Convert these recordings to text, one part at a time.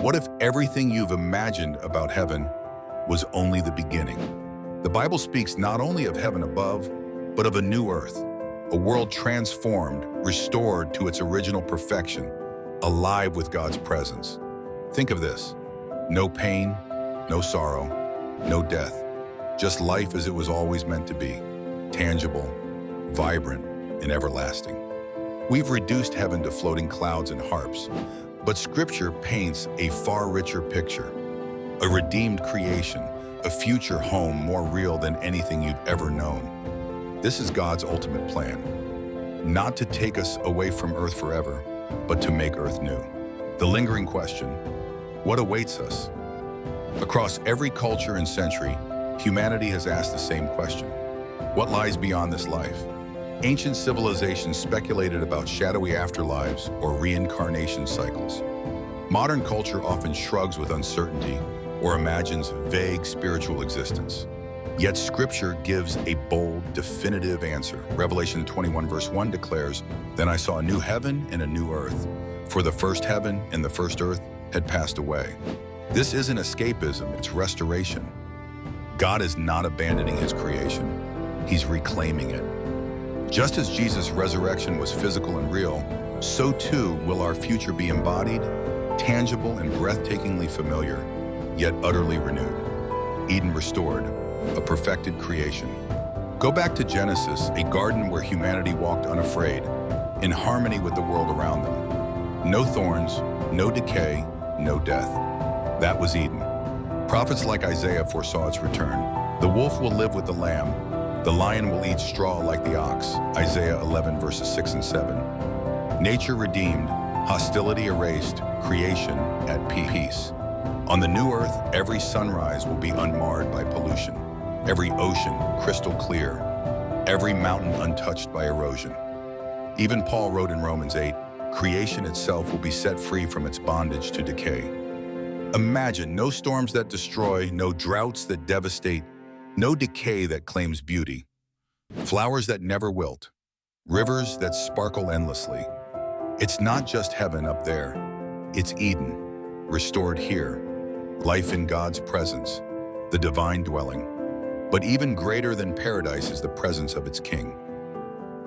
What if everything you've imagined about heaven was only the beginning? The Bible speaks not only of heaven above, but of a new earth, a world transformed, restored to its original perfection, alive with God's presence. Think of this: no pain, no sorrow, no death, just life as it was always meant to be, tangible, vibrant, and everlasting. We've reduced heaven to floating clouds and harps, but Scripture paints a far richer picture: a redeemed creation, a future home more real than anything you've ever known. This is God's ultimate plan, not to take us away from earth forever, but to make earth new. The lingering question: what awaits us? Across every culture and century, humanity has asked the same question: what lies beyond this life? Ancient civilizations speculated about shadowy afterlives or reincarnation cycles. Modern culture often shrugs with uncertainty or imagines vague spiritual existence. Yet Scripture gives a bold, definitive answer. Revelation 21 verse 1 declares, "Then I saw a new heaven and a new earth, for the first heaven and the first earth had passed away." This isn't escapism, it's restoration. God is not abandoning his creation, he's reclaiming it. Just as Jesus' resurrection was physical and real, so too will our future be embodied, tangible, and breathtakingly familiar, yet utterly renewed. Eden restored, a perfected creation. Go back to Genesis, a garden where humanity walked unafraid, in harmony with the world around them. No thorns, no decay, no death. That was Eden. Prophets like Isaiah foresaw its return. The wolf will live with the lamb. The lion will eat straw like the ox. Isaiah 11 verses 6 and 7. Nature redeemed, hostility erased, creation at peace. On the new earth, every sunrise will be unmarred by pollution, every ocean crystal clear, every mountain untouched by erosion. Even Paul wrote in Romans 8, "Creation itself will be set free from its bondage to decay." Imagine no storms that destroy, no droughts that devastate, no decay that claims beauty. Flowers that never wilt, rivers that sparkle endlessly. It's not just heaven up there, it's Eden, restored here. Life in God's presence, the divine dwelling. But even greater than paradise is the presence of its King.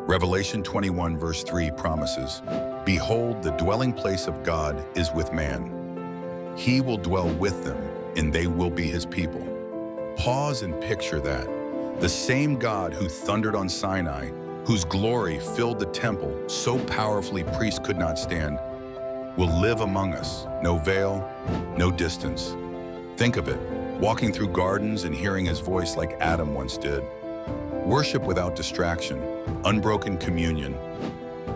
Revelation 21 verse 3 promises, "Behold, the dwelling place of God is with man. He will dwell with them, and they will be his people." Pause and picture that. The same God who thundered on Sinai, whose glory filled the temple so powerfully priests could not stand, will live among us. No veil, no distance. Think of it, walking through gardens and hearing his voice like Adam once did. Worship without distraction, unbroken communion.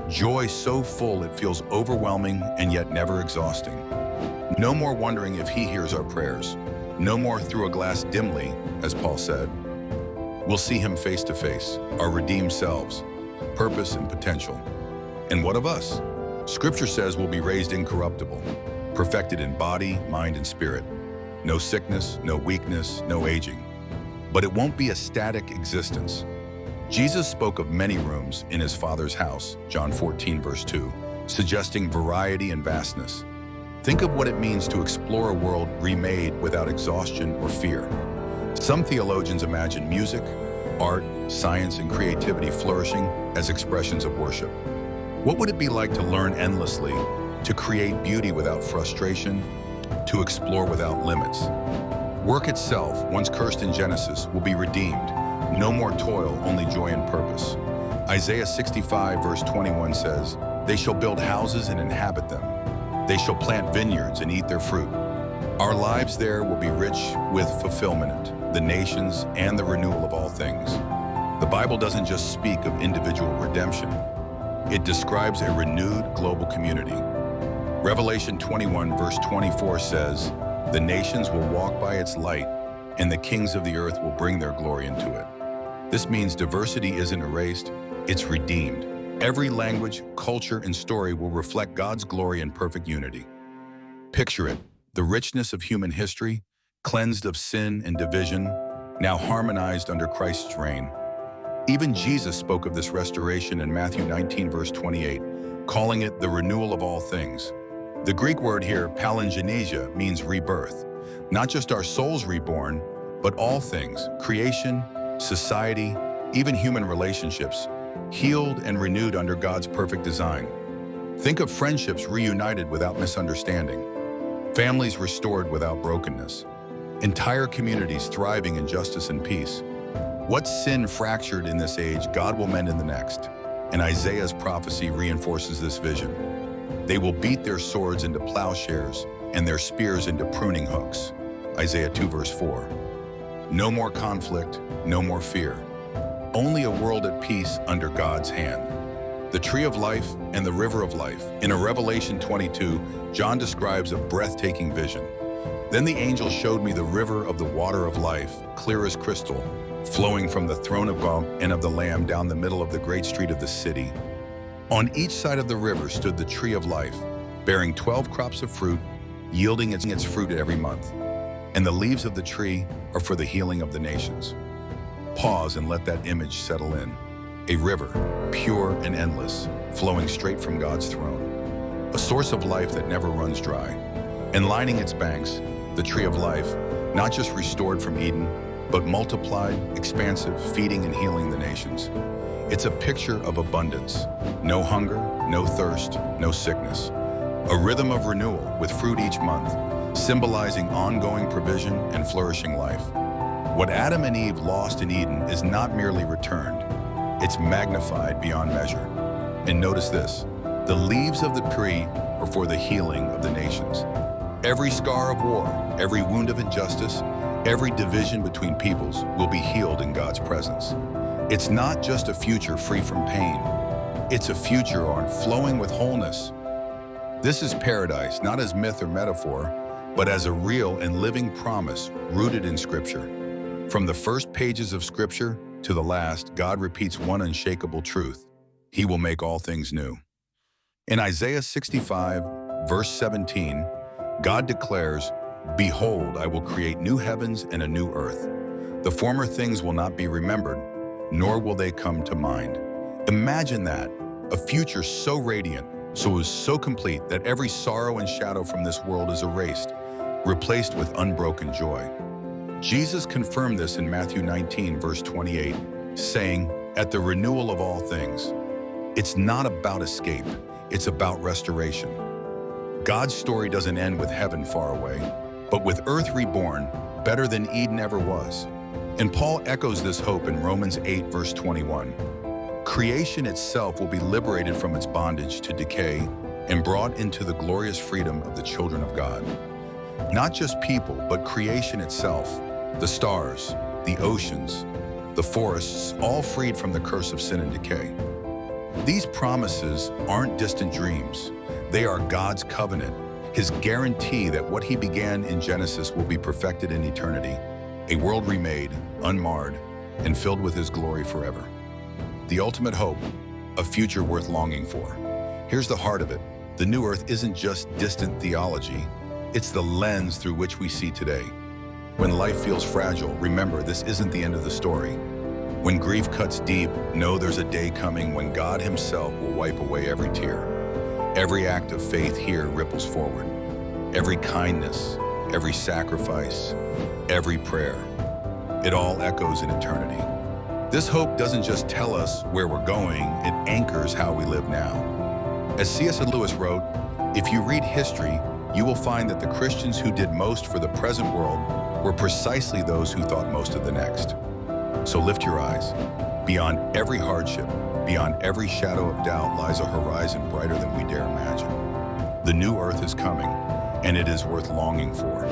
Joy so full it feels overwhelming and yet never exhausting. No more wondering if he hears our prayers. No more through a glass dimly, as Paul said. We'll see him face to face, our redeemed selves, purpose and potential. And what of us? Scripture says we'll be raised incorruptible, perfected in body, mind, and spirit. No sickness, no weakness, no aging. But it won't be a static existence. Jesus spoke of many rooms in his Father's house, John 14 verse 2, suggesting variety and vastness. Think of what it means to explore a world remade without exhaustion or fear. Some theologians imagine music, art, science, and creativity flourishing as expressions of worship. What would it be like to learn endlessly, to create beauty without frustration, to explore without limits? Work itself, once cursed in Genesis, will be redeemed. No more toil, only joy and purpose. Isaiah 65 verse 21 says, "They shall build houses and inhabit them. They shall plant vineyards and eat their fruit." Our lives there will be rich with fulfillment, the nations, and the renewal of all things. The Bible doesn't just speak of individual redemption. It describes a renewed global community. Revelation 21 verse 24 says, "The nations will walk by its light, and the kings of the earth will bring their glory into it." This means diversity isn't erased, it's redeemed. Every language, culture, and story will reflect God's glory and perfect unity. Picture it, the richness of human history, cleansed of sin and division, now harmonized under Christ's reign. Even Jesus spoke of this restoration in Matthew 19 verse 28, calling it the renewal of all things. The Greek word here, palingenesia, means rebirth. Not just our souls reborn, but all things, creation, society, even human relationships, healed and renewed under God's perfect design. Think of friendships reunited without misunderstanding, families restored without brokenness, entire communities thriving in justice and peace. What sin fractured in this age, God will mend in the next. And Isaiah's prophecy reinforces this vision. They will beat their swords into plowshares and their spears into pruning hooks. Isaiah 2 verse 4. No more conflict, no more fear. Only a world at peace under God's hand. The tree of life and the river of life. In a Revelation 22, John describes a breathtaking vision. Then the angel showed me the river of the water of life, clear as crystal, flowing from the throne of God and of the Lamb down the middle of the great street of the city. On each side of the river stood the tree of life, bearing 12 crops of fruit, yielding its fruit every month. And the leaves of the tree are for the healing of the nations. Pause and let that image settle in. A river, pure and endless, flowing straight from God's throne. A source of life that never runs dry. And lining its banks, the tree of life, not just restored from Eden, but multiplied, expansive, feeding and healing the nations. It's a picture of abundance. No hunger, no thirst, no sickness. A rhythm of renewal with fruit each month, symbolizing ongoing provision and flourishing life. What Adam and Eve lost in Eden is not merely returned, it's magnified beyond measure. And notice this, the leaves of the tree are for the healing of the nations. Every scar of war, every wound of injustice, every division between peoples will be healed in God's presence. It's not just a future free from pain. It's a future flowing with wholeness. This is paradise, not as myth or metaphor, but as a real and living promise rooted in Scripture. From the first pages of Scripture to the last, God repeats one unshakable truth. He will make all things new. In Isaiah 65, verse 17, God declares, "Behold, I will create new heavens and a new earth. The former things will not be remembered, nor will they come to mind." Imagine that, a future so radiant, so complete that every sorrow and shadow from this world is erased, replaced with unbroken joy. Jesus confirmed this in Matthew 19, verse 28, saying, "At the renewal of all things." It's not about escape, it's about restoration. God's story doesn't end with heaven far away, but with earth reborn, better than Eden ever was. And Paul echoes this hope in Romans 8, verse 21. Creation itself will be liberated from its bondage to decay and brought into the glorious freedom of the children of God. Not just people, but creation itself, the stars, the oceans, the forests, all freed from the curse of sin and decay. These promises aren't distant dreams. They are God's covenant, His guarantee that what He began in Genesis will be perfected in eternity, a world remade, unmarred, and filled with His glory forever. The ultimate hope, a future worth longing for. Here's the heart of it. The new earth isn't just distant theology, it's the lens through which we see today. When life feels fragile, remember this isn't the end of the story. When grief cuts deep, know there's a day coming when God Himself will wipe away every tear. Every act of faith here ripples forward. Every kindness, every sacrifice, every prayer. It all echoes in eternity. This hope doesn't just tell us where we're going, it anchors how we live now. As C.S. Lewis wrote, "If you read history, you will find that the Christians who did most for the present world were precisely those who thought most of the next." So lift your eyes. Beyond every hardship, beyond every shadow of doubt lies a horizon brighter than we dare imagine. The new earth is coming, and it is worth longing for.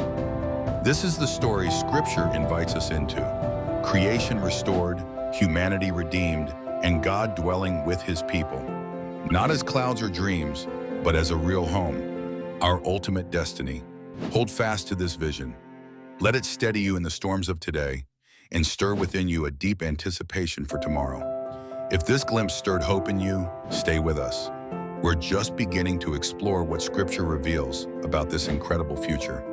This is the story Scripture invites us into. Creation restored, humanity redeemed, and God dwelling with His people. Not as clouds or dreams, but as a real home, our ultimate destiny. Hold fast to this vision. Let it steady you in the storms of today and stir within you a deep anticipation for tomorrow. If this glimpse stirred hope in you, stay with us. We're just beginning to explore what Scripture reveals about this incredible future.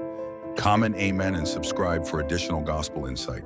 Comment amen and subscribe for additional gospel insight.